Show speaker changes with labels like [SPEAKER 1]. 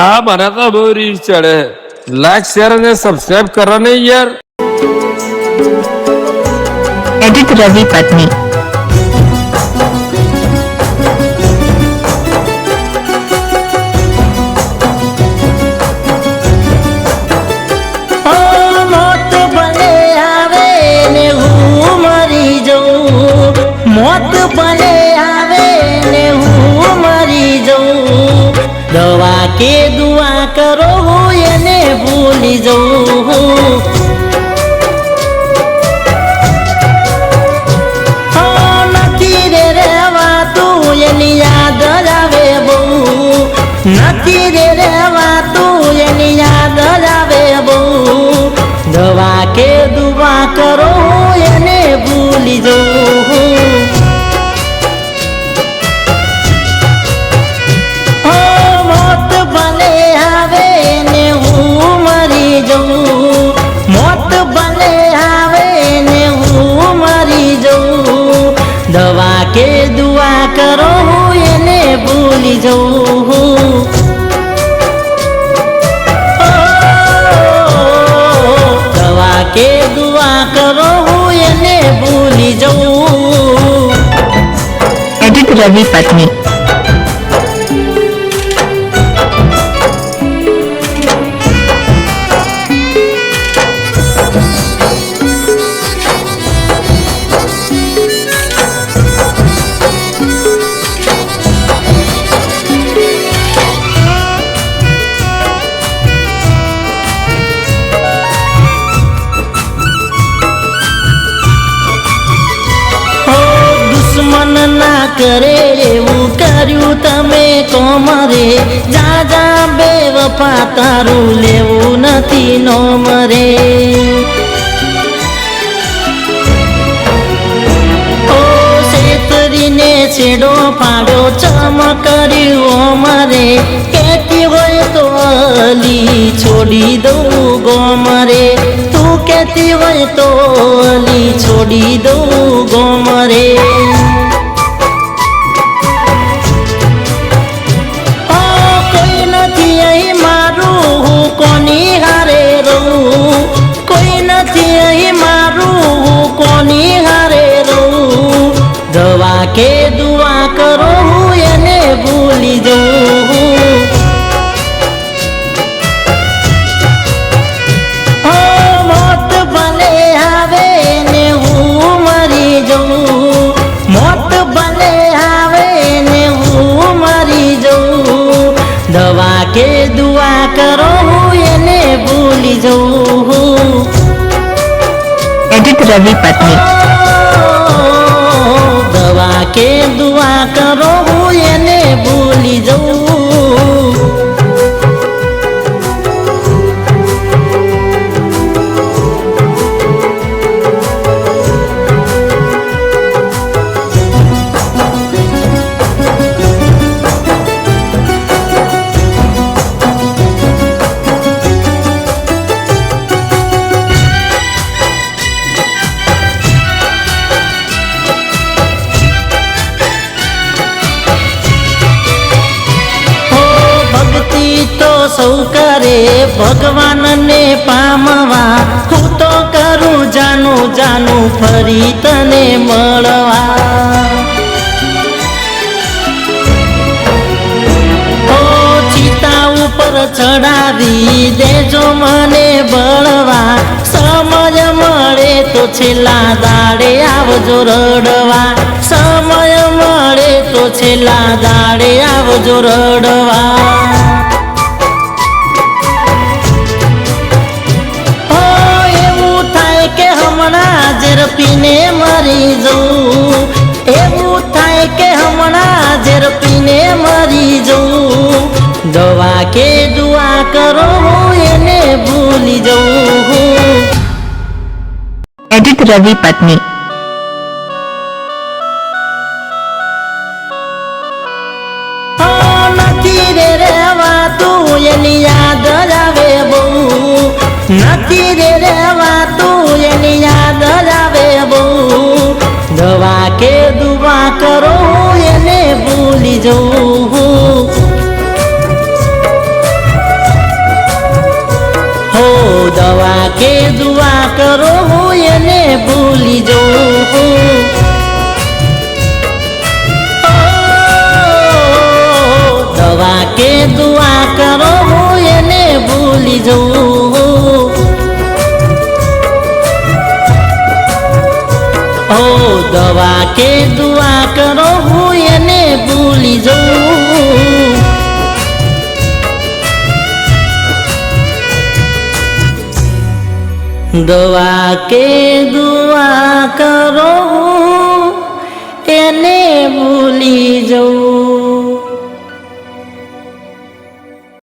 [SPEAKER 1] हाँ बना तो बहू रील चढ़े। लाइक शेयर और सब्सक्राइब करो नहीं यार।
[SPEAKER 2] एडिट रवि पत्नी।
[SPEAKER 3] મોત ભલે આવે ને હું મરી જઉં, મોત ભલે આવે ને હું મરી જઉં, દવા કે દુઆ કરો હું એને ભૂલી જઉં. નથી રે રહેવાતું એની યાદ આવે બહુ, નથી રે રહેવાતું એની યાદ આવે બહુ, દવા કે દુઆ કરો એને ભૂલી જઉં. મોત ભલે આવે ને હું મરી જઉં, મોત ભલે આવે ને હું મરી જઉં, દવા કે દુઆ કરો એને ભૂલી જઉં. દવા કે દુઆ કરો એને ભૂલી જઉં.
[SPEAKER 2] एडिट रवि पत्नी।
[SPEAKER 3] દુશ્મન ના કરે એવું કર્યું તમે કોમરે, જા જા બેવફા તારું લેવું નથી નોમ રે. ઓ શેતરીને છેડો પાડ્યો ચમ કર્યું અમારે, કહેતી હોય તો અલી છોડી દઉં ગોમ રે, તું કહેતી હોય તો અલી છોડી દઉં ગોમ રે. કોઈ નથી અહીં મારું હું કોની હારે રહું, કોઈ નથી અહીં મારું હું કોની હારે રહું, દવા કે દુઆ કરો એને ભૂલી જઉં. મોત ભલે આવે ને હું મરી જઉં, મોત ભલે આવે ને હું મરી જઉં, દવા કે દુઆ કરો એને ભૂલી જઉં.
[SPEAKER 2] एडिट रवि पत्नी।
[SPEAKER 3] દવા કે દુઆ કરો એને ભૂલી જઉં. સૌ કરે ભગવાનને પામવા, હું તો કરું જાનું જાનું ફરી તને મળવા. ઓ ચિતા ઉપર ચડાવી દેજો મને બળવા, સમય મળે તો છેલ્લા દાડે આવજો રડવા, સમય મળે તો છેલ્લા દાડે આવજો રડવા. ઝેરપીને મરી જઉં, એવું થાય કે હમણાં ઝેરપીને મરી જઉં, દવા કે દુઆ કરો એને ભૂલી જઉં.
[SPEAKER 2] एडिट रवि पत्नी।
[SPEAKER 3] નથી રે રહેવાતું એની યાદ આવે બહુ, નથી રે રહેવાતું એની યાદ આવે બહુ, દવા કે દુઆ કરો એને ભૂલી જઉં. કે દુઆ કરો હું એને ભૂલી જઉં દવા કે દુઆ કરો એને ભૂલી જઉં